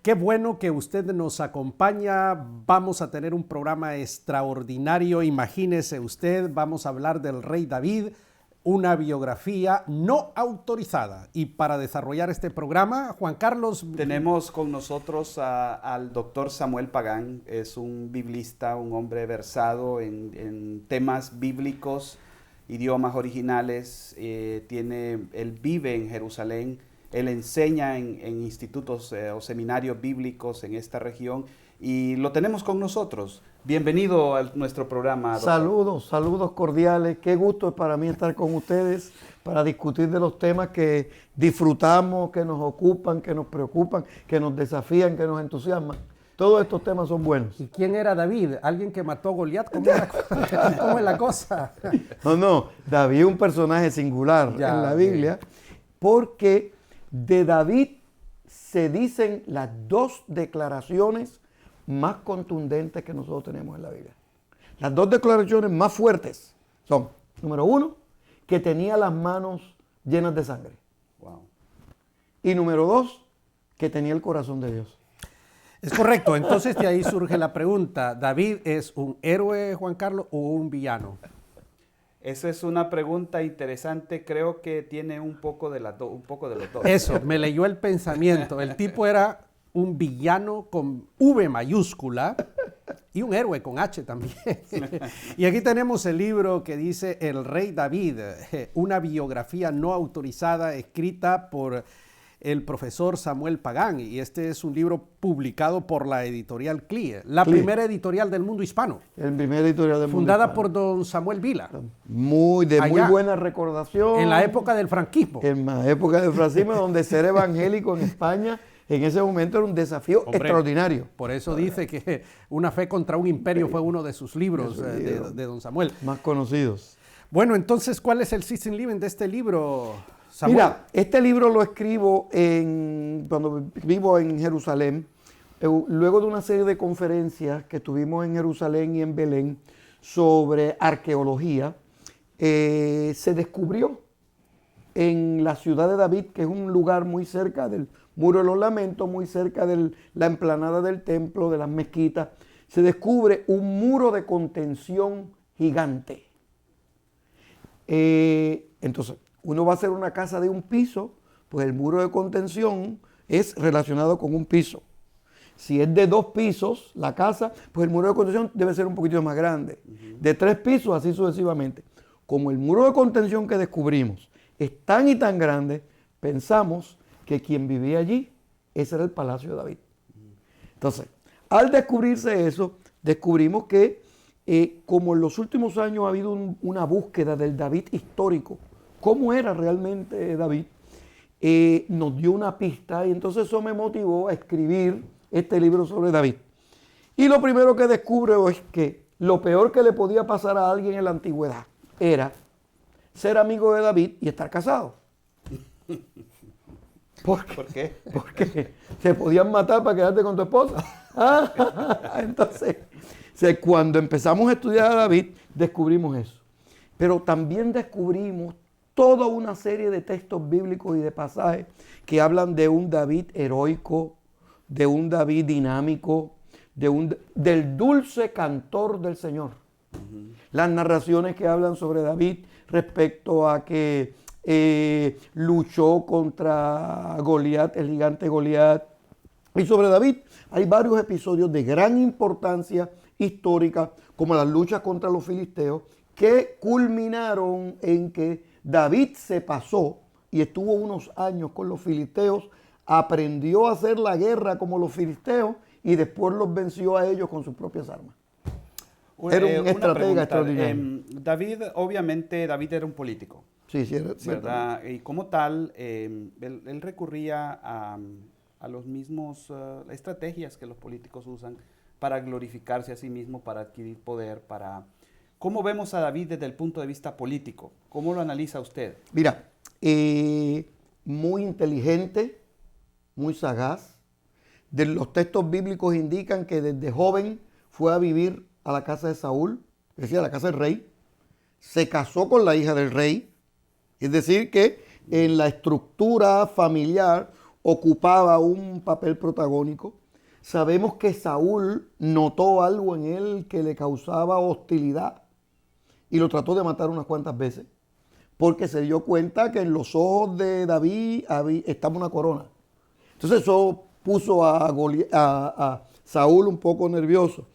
Qué bueno que usted nos acompaña. Vamos a tener un programa extraordinario. Imagínese usted, vamos a hablar del rey David, una biografía no autorizada. Y para desarrollar este programa, Juan Carlos... Tenemos con nosotros al doctor Samuel Pagán. Es un biblista, un hombre versado en temas bíblicos, idiomas originales. Él vive en Jerusalén. Él enseña en institutos o seminarios bíblicos en esta región y lo tenemos con nosotros. Bienvenido a nuestro programa, doctor. Saludos cordiales. Qué gusto es para mí estar con ustedes para discutir de los temas que disfrutamos, que nos ocupan, que nos preocupan, que nos desafían, que nos entusiasman. Todos estos temas son buenos. ¿Y quién era David? ¿Alguien que mató a Goliat? ¿Cómo es la cosa? No, David es un personaje singular en la Biblia porque de David se dicen las dos declaraciones más contundentes que nosotros tenemos en la Biblia. Las dos declaraciones más fuertes son, número uno, que tenía las manos llenas de sangre. Wow. Y número dos, que tenía el corazón de Dios. Es correcto. Entonces de ahí surge la pregunta, ¿David es un héroe, Juan Carlos, o un villano? Esa es una pregunta interesante, creo que tiene un poco de los dos. Eso, me leyó el pensamiento. El tipo era un villano con V mayúscula y un héroe con H también. Y aquí tenemos el libro que dice El Rey David, una biografía no autorizada escrita por el profesor Samuel Pagán, y este es un libro publicado por la editorial CLIE, la primera editorial del mundo hispano. El primer editorial del mundo fundada hispano. por don Samuel Vila. Muy buena recordación. En la época del franquismo. En la época del franquismo, donde ser evangélico en España en ese momento era un desafío extraordinario. Por eso dice que Una fe contra un imperio fue uno de sus libros de don Samuel. Más conocidos. Bueno, entonces, ¿cuál es el Citizen Living de este libro, Samuel? Mira, este libro lo escribo cuando vivo en Jerusalén, luego de una serie de conferencias que tuvimos en Jerusalén y en Belén sobre arqueología. Se descubrió en la ciudad de David, que es un lugar muy cerca del Muro de los Lamentos, muy cerca de la explanada del templo, de las mezquitas, se descubre un muro de contención gigante. Entonces, uno va a hacer una casa de un piso, pues el muro de contención es relacionado con un piso. Si es de 2 pisos la casa, pues el muro de contención debe ser un poquito más grande. De 3 pisos, así sucesivamente. Como el muro de contención que descubrimos es tan y tan grande, pensamos que quien vivía allí, ese era el palacio de David. Entonces, al descubrirse eso, descubrimos que como en los últimos años ha habido una búsqueda del David histórico, cómo era realmente David, nos dio una pista y entonces eso me motivó a escribir este libro sobre David. Y lo primero que descubro es que lo peor que le podía pasar a alguien en la antigüedad era ser amigo de David y estar casado. ¿Por qué? Porque se podían matar para quedarte con tu esposa. Entonces, cuando empezamos a estudiar a David, descubrimos eso. Pero también descubrimos toda una serie de textos bíblicos y de pasajes que hablan de un David heroico, de un David dinámico, del dulce cantor del Señor. Las narraciones que hablan sobre David respecto a que luchó contra Goliat, el gigante Goliat. Y sobre David hay varios episodios de gran importancia histórica, como las luchas contra los filisteos, que culminaron en que David se pasó y estuvo unos años con los filisteos, aprendió a hacer la guerra como los filisteos y después los venció a ellos con sus propias armas. Era un estratega extraordinario. David era un político. Sí, ¿verdad? Y como tal, él recurría a los mismos estrategias que los políticos usan para glorificarse a sí mismo, para adquirir poder, ¿Cómo vemos a David desde el punto de vista político? ¿Cómo lo analiza usted? Mira, muy inteligente, muy sagaz. Los textos bíblicos indican que desde joven fue a vivir a la casa de Saúl, es decir, a la casa del rey. Se casó con la hija del rey. Es decir, que en la estructura familiar ocupaba un papel protagónico. Sabemos que Saúl notó algo en él que le causaba hostilidad y lo trató de matar unas cuantas veces, porque se dio cuenta que en los ojos de David estaba una corona. Entonces eso puso a Saúl un poco nervioso.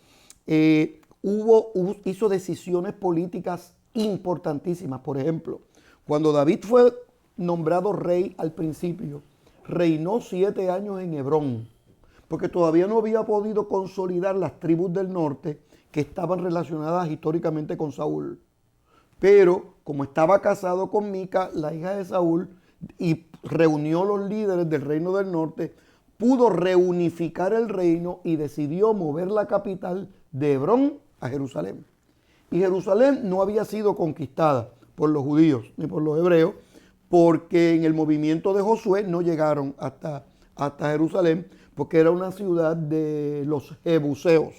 Hizo decisiones políticas importantísimas. Por ejemplo, cuando David fue nombrado rey al principio, reinó 7 años en Hebrón, porque todavía no había podido consolidar las tribus del norte que estaban relacionadas históricamente con Saúl. Pero como estaba casado con Mica, la hija de Saúl, y reunió los líderes del reino del norte, pudo reunificar el reino y decidió mover la capital de Hebrón a Jerusalén. Y Jerusalén no había sido conquistada por los judíos ni por los hebreos, porque en el movimiento de Josué no llegaron hasta Jerusalén, porque era una ciudad de los jebuseos.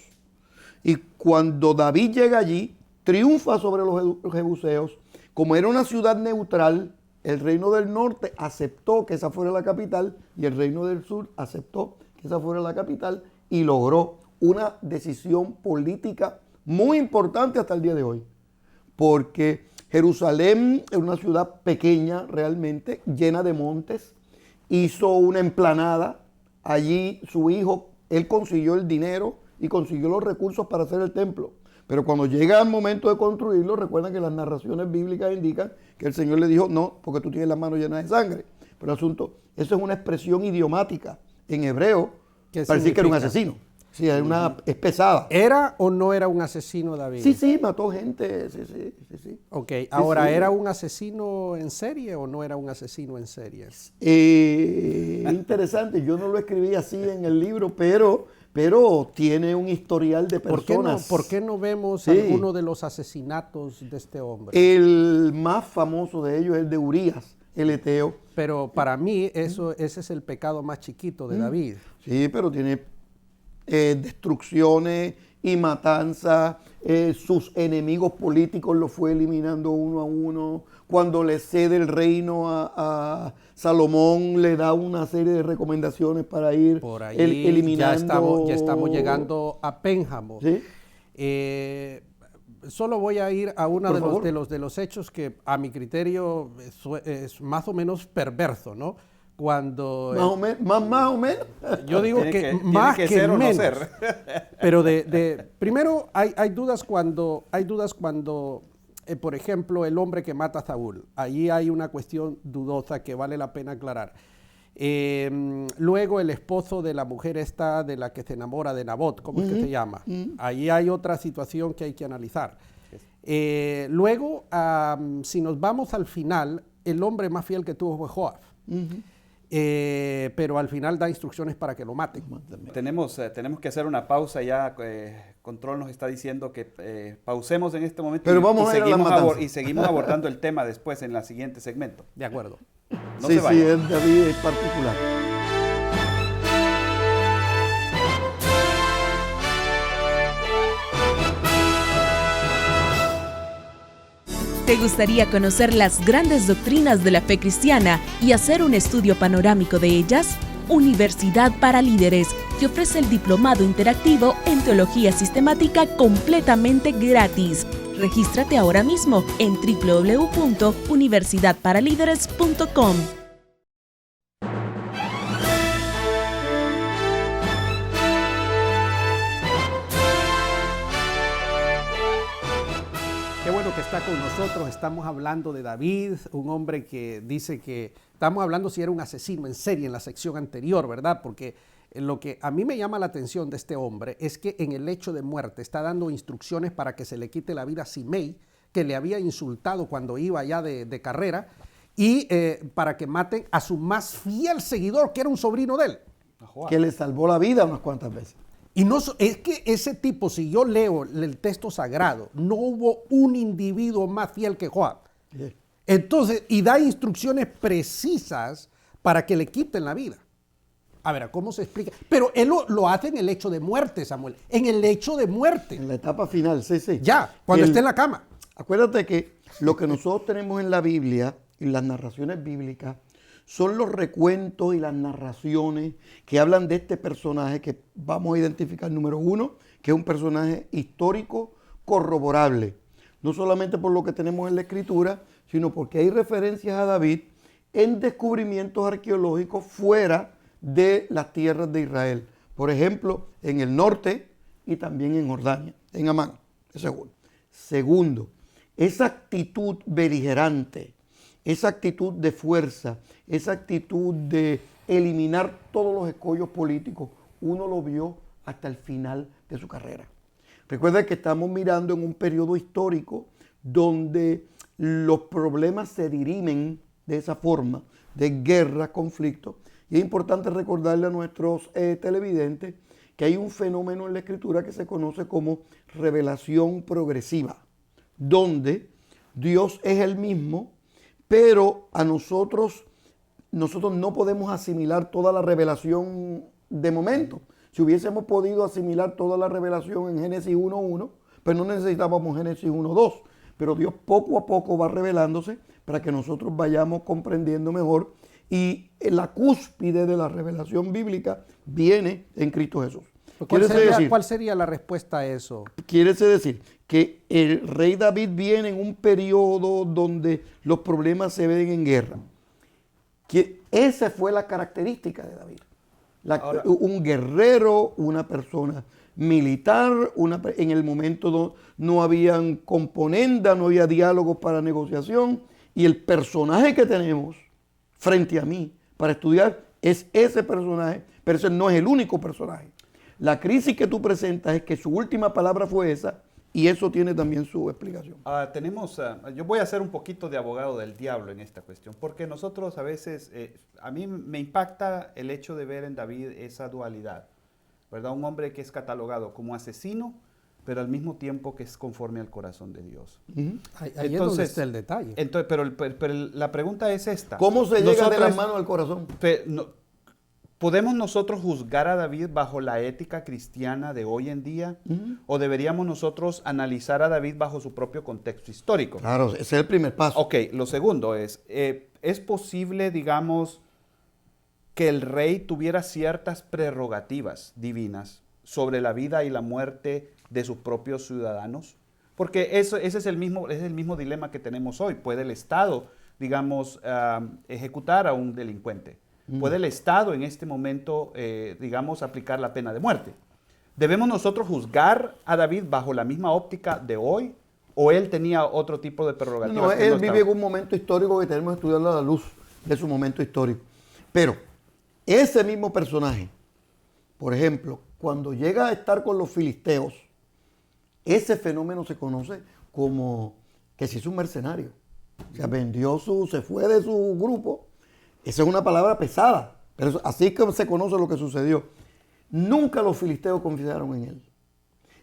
Y cuando David llega allí, triunfa sobre los jebuseos. Como era una ciudad neutral, el reino del norte aceptó que esa fuera la capital y el reino del sur aceptó que esa fuera la capital y logró una decisión política muy importante hasta el día de hoy. Porque Jerusalén es una ciudad pequeña realmente, llena de montes. Hizo una emplanada. Allí su hijo, él consiguió el dinero y consiguió los recursos para hacer el templo. Pero cuando llega el momento de construirlo, recuerden que las narraciones bíblicas indican que el Señor le dijo, no, porque tú tienes las manos llenas de sangre. Pero el asunto, eso es una expresión idiomática. En hebreo, parecía que era un asesino. Sí, es pesada. ¿Era o no era un asesino, David? Sí, mató gente. Sí. Ok, ahora, ¿era un asesino en serie o no era un asesino en serie? Interesante, yo no lo escribí así en el libro, pero tiene un historial de personas. ¿Por qué no vemos alguno de los asesinatos de este hombre? El más famoso de ellos es el de Urías, el eteo. Pero para mí ese es el pecado más chiquito de David. Sí, pero tiene destrucciones y matanzas. Sus enemigos políticos los fue eliminando uno a uno. Cuando le cede el reino a Salomón, le da una serie de recomendaciones para ir por ahí eliminando. Ya estamos llegando a Pénjamo. ¿Sí? Solo voy a ir a uno de los hechos que a mi criterio es más o menos perverso, ¿no? Cuando más o menos. Yo digo que más que ser menos. O no ser. Pero primero hay dudas cuando por ejemplo, el hombre que mata a Saúl. Allí hay una cuestión dudosa que vale la pena aclarar. Luego el esposo de la mujer esta de la que se enamora de Nabot, ¿cómo es que se llama? Allí hay otra situación que hay que analizar. Luego, si nos vamos al final, el hombre más fiel que tuvo fue Joab. Pero al final da instrucciones para que lo maten. Tenemos que hacer una pausa ya. Control nos está diciendo que pausemos en este momento. Pero vamos a ir a la matanza. Y seguimos abordando el tema después en el siguiente segmento. De acuerdo. No se vayan. Sí, David es particular. ¿Te gustaría conocer las grandes doctrinas de la fe cristiana y hacer un estudio panorámico de ellas? Universidad para Líderes te ofrece el diplomado interactivo en Teología Sistemática completamente gratis. Regístrate ahora mismo en www.universidadparalíderes.com. Qué bueno que está con nosotros. Estamos hablando de David, un hombre que dice que estamos hablando si era un asesino en serie en la sección anterior, ¿verdad? Porque lo que a mí me llama la atención de este hombre es que en el hecho de muerte está dando instrucciones para que se le quite la vida a Simei, que le había insultado cuando iba ya de carrera, y para que maten a su más fiel seguidor, que era un sobrino de él. Que le salvó la vida unas cuantas veces. Y no, es que ese tipo, si yo leo el texto sagrado, no hubo un individuo más fiel que Joab. Sí. Entonces, y da instrucciones precisas para que le quiten la vida. A ver, ¿cómo se explica? Pero él lo hace en el hecho de muerte, Samuel. En el hecho de muerte. En la etapa final, sí. Ya, cuando esté en la cama. Acuérdate que lo que nosotros tenemos en la Biblia, en las narraciones bíblicas, son los recuentos y las narraciones que hablan de este personaje que vamos a identificar, número uno, que es un personaje histórico corroborable. No solamente por lo que tenemos en la Escritura, sino porque hay referencias a David en descubrimientos arqueológicos fuera de las tierras de Israel. Por ejemplo, en el norte y también en Jordania, en Amán. Segundo, esa actitud beligerante, esa actitud de fuerza, esa actitud de eliminar todos los escollos políticos, uno lo vio hasta el final de su carrera. Recuerda que estamos mirando en un periodo histórico donde los problemas se dirimen de esa forma, de guerra, conflicto. Y es importante recordarle a nuestros televidentes que hay un fenómeno en la Escritura que se conoce como revelación progresiva, donde Dios es el mismo, pero a nosotros no podemos asimilar toda la revelación de momento. Si hubiésemos podido asimilar toda la revelación en Génesis 1.1, pues no necesitábamos Génesis 1.2. Pero Dios poco a poco va revelándose para que nosotros vayamos comprendiendo mejor. Y la cúspide de la revelación bíblica viene en Cristo Jesús. ¿Cuál sería la respuesta a eso? Quiere decir que el rey David viene en un periodo donde los problemas se ven en guerra. Que esa fue la característica de David. Un guerrero, una persona militar, en el momento no habían componendas, no había diálogos para negociación, y el personaje que tenemos frente a mí para estudiar es ese personaje, pero ese no es el único personaje. La crisis que tú presentas es que su última palabra fue esa, y eso tiene también su explicación. Yo voy a ser un poquito de abogado del diablo en esta cuestión, porque nosotros a veces, a mí me impacta el hecho de ver en David esa dualidad, ¿verdad? Un hombre que es catalogado como asesino, pero al mismo tiempo que es conforme al corazón de Dios. Ahí es donde está el detalle. Pero la pregunta es esta. ¿Cómo se llega de las manos al corazón? ¿Podemos nosotros juzgar a David bajo la ética cristiana de hoy en día? ¿O deberíamos nosotros analizar a David bajo su propio contexto histórico? Claro, ese es el primer paso. Ok, lo segundo es posible, digamos, que el rey tuviera ciertas prerrogativas divinas sobre la vida y la muerte de sus propios ciudadanos? Porque ese es el mismo dilema que tenemos hoy. ¿Puede el Estado, digamos, ejecutar a un delincuente? ¿Puede el Estado en este momento, digamos, aplicar la pena de muerte? ¿Debemos nosotros juzgar a David bajo la misma óptica de hoy? ¿O él tenía otro tipo de prerrogativas? No, él vive en un momento histórico que tenemos que estudiarlo a la luz de su momento histórico. Pero ese mismo personaje, por ejemplo, cuando llega a estar con los filisteos, ese fenómeno se conoce como que se hizo un mercenario. O sea, se fue de su grupo. Esa es una palabra pesada, pero así que se conoce lo que sucedió. Nunca los filisteos confiaron en él.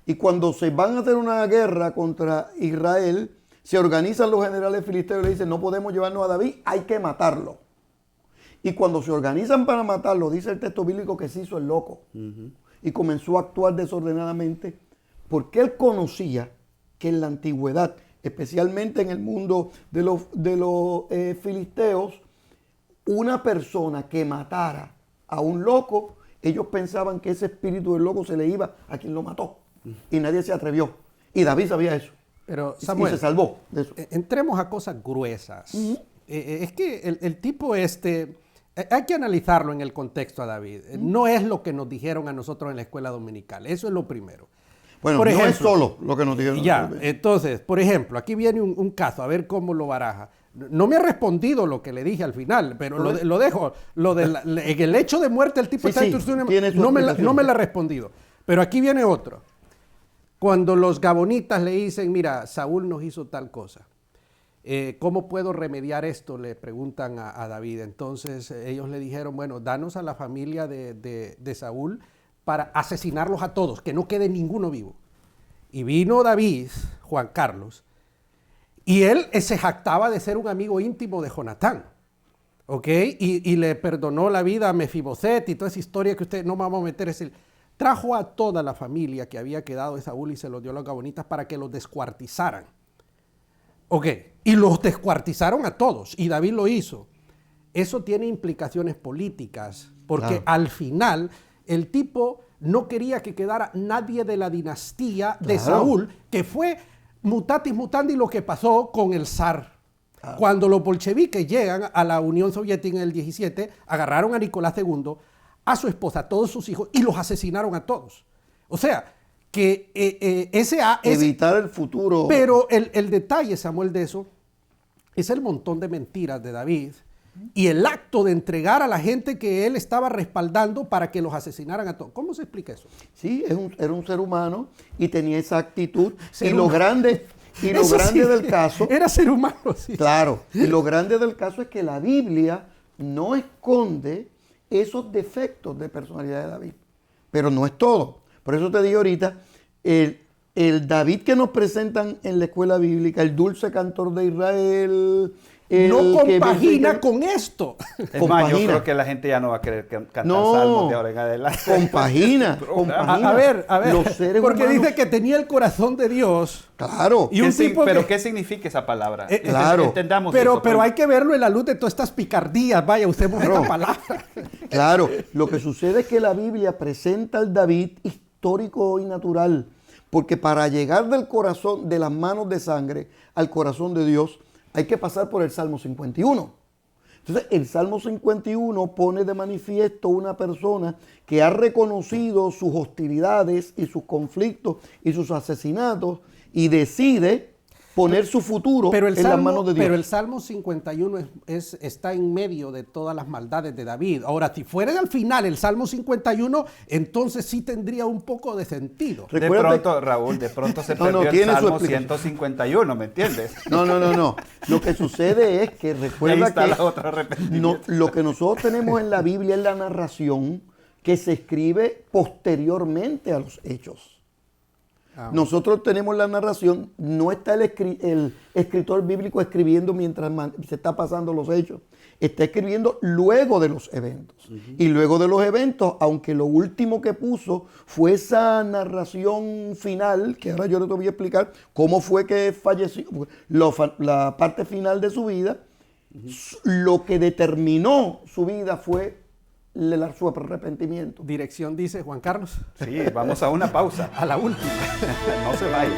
Y cuando se van a hacer una guerra contra Israel, se organizan los generales filisteos y le dicen, no podemos llevarnos a David, hay que matarlo. Y cuando se organizan para matarlo, dice el texto bíblico que se hizo el loco. Y comenzó a actuar desordenadamente porque él conocía que en la antigüedad, especialmente en el mundo de los filisteos, una persona que matara a un loco, ellos pensaban que ese espíritu del loco se le iba a quien lo mató. Y nadie se atrevió. Y David sabía eso. Pero, Samuel, y se salvó de eso. Entremos a cosas gruesas. Es que el tipo hay que analizarlo en el contexto a David. No es lo que nos dijeron a nosotros en la escuela dominical. Eso es lo primero. Bueno, no es solo lo que nos dijeron. Ya, entonces, por ejemplo, aquí viene un caso, a ver cómo lo baraja. No me ha respondido lo que le dije al final, pero lo dejo. En el hecho de muerte el tipo no me la ha respondido. Pero aquí viene otro. Cuando los gabonitas le dicen, mira, Saúl nos hizo tal cosa. ¿Cómo puedo remediar esto? Le preguntan a David. Entonces ellos le dijeron, bueno, danos a la familia de Saúl para asesinarlos a todos, que no quede ninguno vivo. Y vino David, Juan Carlos, y él se jactaba de ser un amigo íntimo de Jonatán, ¿ok? Y le perdonó la vida a Mefiboset y toda esa historia que usted no vamos a meter. Trajo a toda la familia que había quedado de Saúl y se los dio a los gabonitas para que los descuartizaran. ¿Ok? Y los descuartizaron a todos, y David lo hizo. eso tiene implicaciones políticas, porque Claro. al final el tipo no quería que quedara nadie de la dinastía de Claro. Saúl, que fue mutatis mutandi lo que pasó con el zar. Cuando los bolcheviques llegan a la Unión Soviética en el 17, agarraron a Nicolás II, a su esposa, a todos sus hijos, y los asesinaron a todos. O sea, que Evitar el futuro. pero el detalle, Samuel, de eso es el montón de mentiras de David y el acto de entregar a la gente que él estaba respaldando para que los asesinaran a todos. ¿Cómo se explica eso? Sí, era un ser humano y tenía esa actitud. Ser y lo humano. grande, Eso sí, del caso, Era ser humano, sí. claro, y lo grande del caso es que la Biblia no esconde esos defectos de personalidad de David. Pero no es todo. Por eso te digo ahorita, el David que nos presentan en la escuela bíblica, el dulce cantor de Israel, No que compagina con esto. Es más, yo compagina. creo que la gente ya no va a querer cantar No. salmos de ahora en adelante. compagina. A ver, Los seres porque humanos- dice que tenía el corazón de Dios. Claro. Y un tipo pero que- ¿qué significa esa palabra? Claro. Entendamos Pero eso, hay que verlo en la luz de todas estas picardías. Vaya, usemos Claro. esta palabra. Claro, lo que sucede es que la Biblia presenta al David histórico y natural, porque para llegar del corazón, de las manos de sangre, al corazón de Dios, hay que pasar por el Salmo 51. Entonces, el Salmo 51 pone de manifiesto una persona que ha reconocido sus hostilidades y sus conflictos y sus asesinatos y decide poner su futuro Pero el, en las manos de Dios. pero el Salmo 51 está en medio de todas las maldades de David. Ahora, si fuera al final el Salmo 51, entonces sí tendría un poco de sentido. De Recuérdate- pronto, Raúl, de pronto se No, perdió el tiene su Salmo explicación. 151, ¿me entiendes? No. Lo que sucede es que Y ahí recuerda está que la otra arrepentimiento. lo que nosotros tenemos en la Biblia es la narración que se escribe posteriormente a los hechos. Nosotros tenemos la narración, no está el escritor bíblico escribiendo mientras se está pasando los hechos, está escribiendo luego de los eventos. Y luego de los eventos, aunque lo último que puso fue esa narración final, que ahora yo le voy a explicar cómo fue que falleció, la parte final de su vida, lo que determinó su vida fue su arrepentimiento. Dirección dice Juan Carlos, Sí, vamos a una pausa. a la última. No se vaya.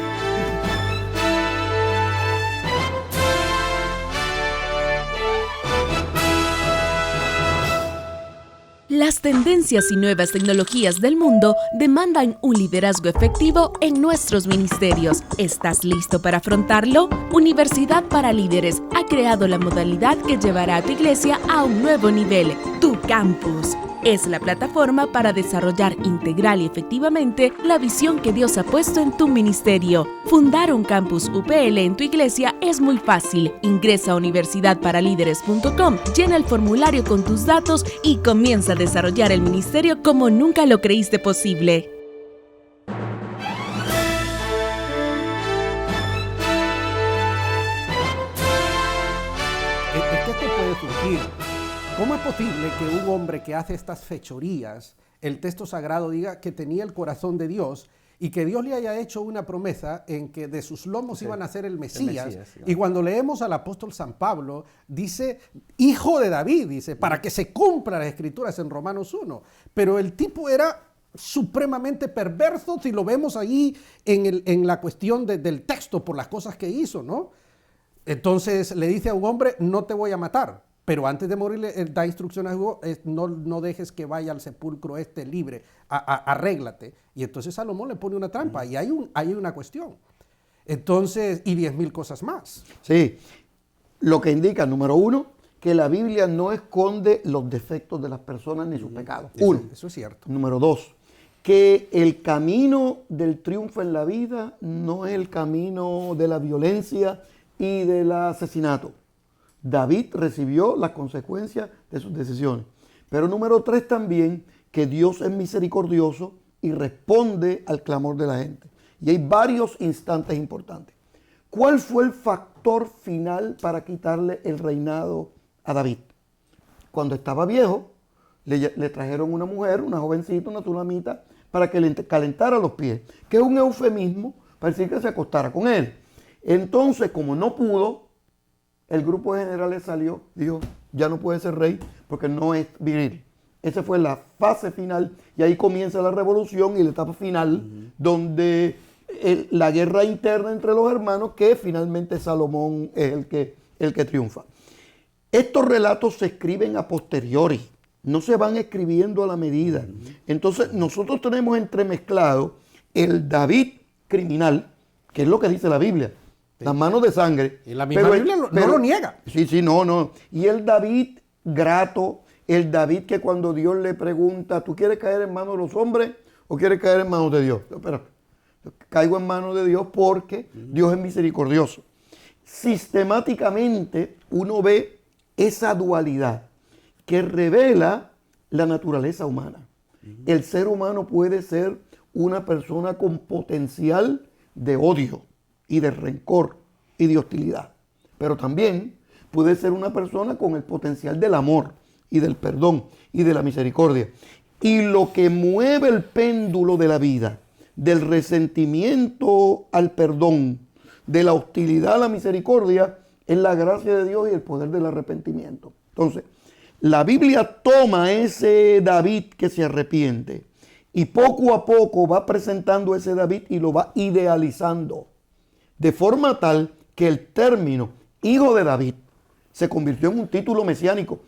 Las tendencias y nuevas tecnologías del mundo demandan un liderazgo efectivo en nuestros ministerios. ¿Estás listo para afrontarlo? Universidad para Líderes ha creado la modalidad que llevará a tu iglesia a un nuevo nivel, Tu Campus. Es la plataforma para desarrollar integral y efectivamente la visión que Dios ha puesto en tu ministerio. Fundar un campus UPL en tu iglesia es muy fácil. Ingresa a universidadparalíderes.com, llena el formulario con tus datos y comienza a desarrollar el ministerio como nunca lo creíste posible. Es que esto puede surgir. ¿Cómo es posible que un hombre que hace estas fechorías, el texto sagrado diga que tenía el corazón de Dios y que Dios le haya hecho una promesa en que de sus lomos iban a ser el Mesías? sí. Y cuando leemos al apóstol San Pablo, dice, hijo de David, dice, para que se cumplan las escrituras en Romanos 1. Pero el tipo era supremamente perverso, si lo vemos ahí en la cuestión del texto, por las cosas que hizo, ¿no? Entonces le dice a un hombre, no te voy a matar, pero antes de morir le da instrucciones a Hugo, no dejes que vaya al sepulcro libre, arréglate. Y entonces Salomón le pone una trampa y hay una cuestión. Entonces, y 10,000 cosas más. Sí, lo que indica, número uno, que la Biblia no esconde los defectos de las personas ni sus pecados. Uno. Eso es cierto. Número dos, que el camino del triunfo en la vida no es el camino de la violencia y del asesinato. David recibió las consecuencias de sus decisiones. Pero número tres también, que Dios es misericordioso y responde al clamor de la gente. Y hay varios instantes importantes. ¿Cuál fue el factor final para quitarle el reinado a David? Cuando estaba viejo, le trajeron una mujer, una jovencita, una tsunamita, para que le calentara los pies, que es un eufemismo para decir que se acostara con él. Entonces, como no pudo, el grupo de generales salió, dijo, ya no puede ser rey porque no es viril. Esa fue la fase final y ahí comienza la revolución y la etapa final donde la guerra interna entre los hermanos, que finalmente Salomón es el que triunfa. Estos relatos se escriben a posteriori, no se van escribiendo a la medida. Entonces nosotros tenemos entremezclado el David criminal, que es lo que dice la Biblia, las manos de sangre. Y la misma Biblia no lo niega. Sí, no. Y el David grato, el David que cuando Dios le pregunta, ¿tú quieres caer en manos de los hombres o quieres caer en manos de Dios? Pero caigo en manos de Dios porque Dios es misericordioso. Sistemáticamente uno ve esa dualidad que revela la naturaleza humana. El ser humano puede ser una persona con potencial de odio y de rencor y de hostilidad, pero también puede ser una persona con el potencial del amor y del perdón y de la misericordia. Y lo que mueve el péndulo de la vida, del resentimiento al perdón, de la hostilidad a la misericordia, es la gracia de Dios y el poder del arrepentimiento. Entonces, la Biblia toma ese David que se arrepiente y poco a poco va presentando ese David y lo va idealizando, de forma tal que el término hijo de David se convirtió en un título mesiánico,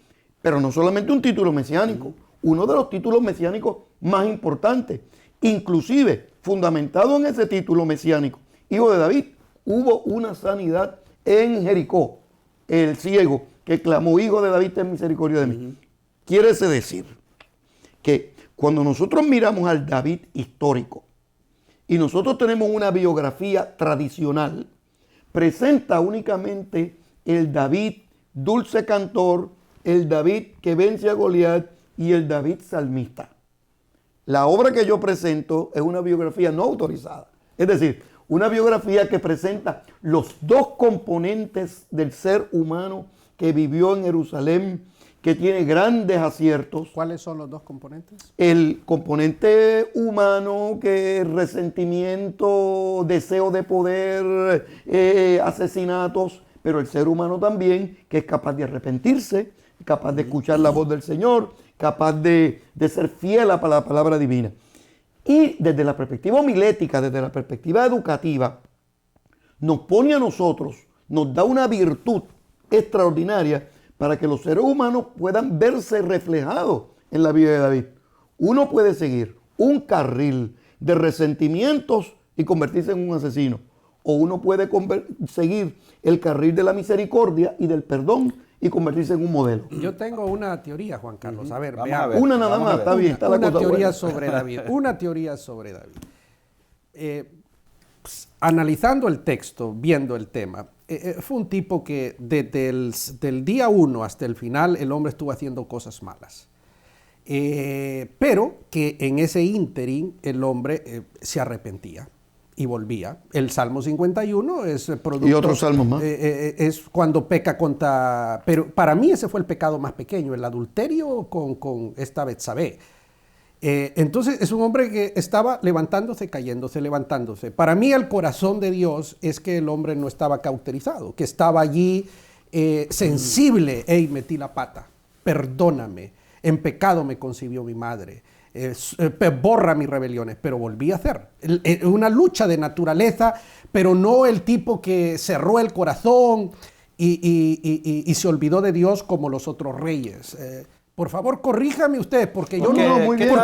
pero no solamente un título mesiánico, uno de los títulos mesiánicos más importantes. Inclusive, fundamentado en ese título mesiánico, hijo de David, hubo una sanidad en Jericó, el ciego que clamó, hijo de David, ten misericordia de mí. Quiere decir que cuando nosotros miramos al David histórico y nosotros tenemos una biografía tradicional, presenta únicamente el David dulce cantor, el David que vence a Goliat y el David salmista. La obra que yo presento es una biografía no autorizada, es decir, una biografía que presenta los dos componentes del ser humano que vivió en Jerusalén, que tiene grandes aciertos. ¿Cuáles son los dos componentes? El componente humano, que es resentimiento, deseo de poder, asesinatos, pero el ser humano también, que es capaz de arrepentirse, capaz de escuchar la voz del Señor, capaz de ser fiel a la palabra divina. Y desde la perspectiva homilética, desde la perspectiva educativa, nos pone a nosotros, nos da una virtud extraordinaria para que los seres humanos puedan verse reflejados en la vida de David. Uno puede seguir un carril de resentimientos y convertirse en un asesino. O uno puede seguir el carril de la misericordia y del perdón y convertirse en un modelo. Yo tengo una teoría, Juan Carlos. A ver, Vamos veamos. a ver. Una nada más, está bien. Está la Una cosa teoría buena. sobre David. Una teoría sobre David. Analizando el texto, viendo el tema, fue un tipo que desde del día 1 hasta el final el hombre estuvo haciendo cosas malas. Pero que en ese ínterin el hombre se arrepentía y volvía. El Salmo 51 es producto... Y otros salmos más. Es cuando peca contra... Pero para mí ese fue el pecado más pequeño, el adulterio con esta Betsabé. Entonces es un hombre que estaba levantándose, cayéndose, levantándose. Para mí el corazón de Dios es que el hombre no estaba cauterizado, que estaba allí sensible. Hey, metí la pata, perdóname, en pecado me concibió mi madre. Borra mis rebeliones, pero volví a hacer. Una lucha de naturaleza, pero no el tipo que cerró el corazón y se olvidó de Dios como los otros reyes. Por favor, corríjame usted, porque yo no encuentro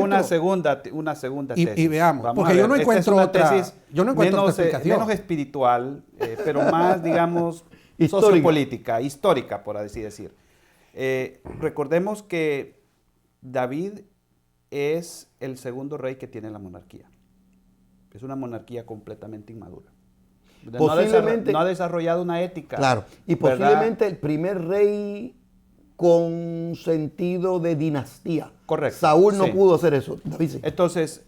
una segunda tesis. Y veamos, Vamos porque a ver. yo no encuentro Esta es una tesis yo no encuentro menos, otra explicación. menos espiritual, pero más, digamos, Histórica. sociopolítica, histórica, por así decir. Recordemos que David es el segundo rey que tiene la monarquía. Es una monarquía completamente inmadura. Posiblemente, no ha desarrollado una ética. Claro, y ¿verdad? posiblemente el primer rey con sentido de dinastía. Correcto. Saúl no Sí. pudo hacer eso. David sí. Entonces,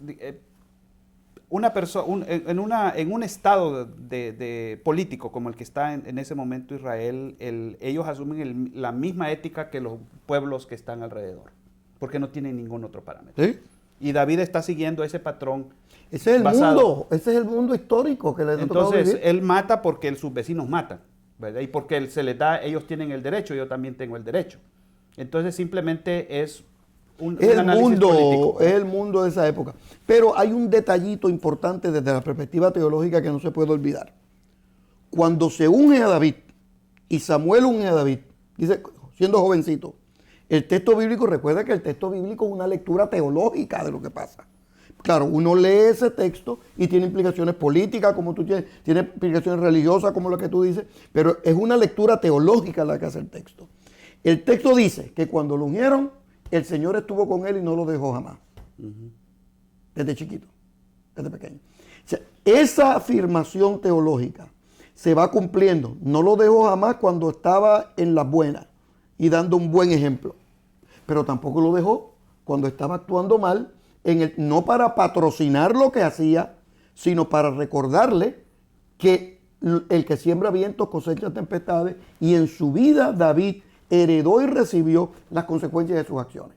una persona, en un estado de político como el que está en ese momento Israel, ellos asumen la misma ética que los pueblos que están alrededor, porque no tienen ningún otro parámetro. ¿Sí? Y David está siguiendo ese patrón. Ese es el basado. mundo, ese es el mundo histórico que le ha tocado Entonces, vivir. él mata porque sus vecinos matan. ¿verdad? Y porque se les da, ellos tienen el derecho, yo también tengo el derecho. Entonces simplemente es un análisis político. Es el mundo de esa época. Pero hay un detallito importante desde la perspectiva teológica que no se puede olvidar. Cuando se unge a David y Samuel unge a David, dice, siendo jovencito, el texto bíblico, recuerda que el texto bíblico es una lectura teológica de lo que pasa. Claro, uno lee ese texto y tiene implicaciones políticas, como tú tienes, tiene implicaciones religiosas, como lo que tú dices, pero es una lectura teológica la que hace el texto. El texto dice que cuando lo ungieron, el Señor estuvo con él y no lo dejó jamás. Desde chiquito, desde pequeño. O sea, esa afirmación teológica se va cumpliendo. No lo dejó jamás cuando estaba en las buenas y dando un buen ejemplo. Pero tampoco lo dejó cuando estaba actuando mal, no para patrocinar lo que hacía, sino para recordarle que el que siembra vientos cosecha tempestades, y en su vida David heredó y recibió las consecuencias de sus acciones.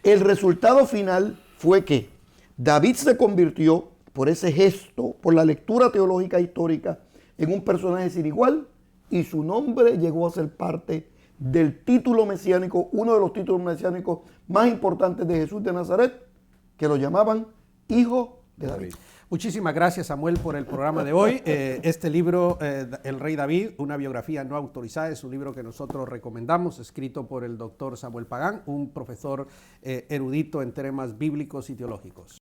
El resultado final fue que David se convirtió, por ese gesto, por la lectura teológica histórica, en un personaje sin igual, y su nombre llegó a ser parte del título mesiánico, uno de los títulos mesiánicos más importantes de Jesús de Nazaret, que lo llamaban Hijo de David. Muchísimas gracias, Samuel, por el programa de hoy. Este libro, El Rey David, una biografía no autorizada, es un libro que nosotros recomendamos, escrito por el doctor Samuel Pagán, un profesor erudito en temas bíblicos y teológicos.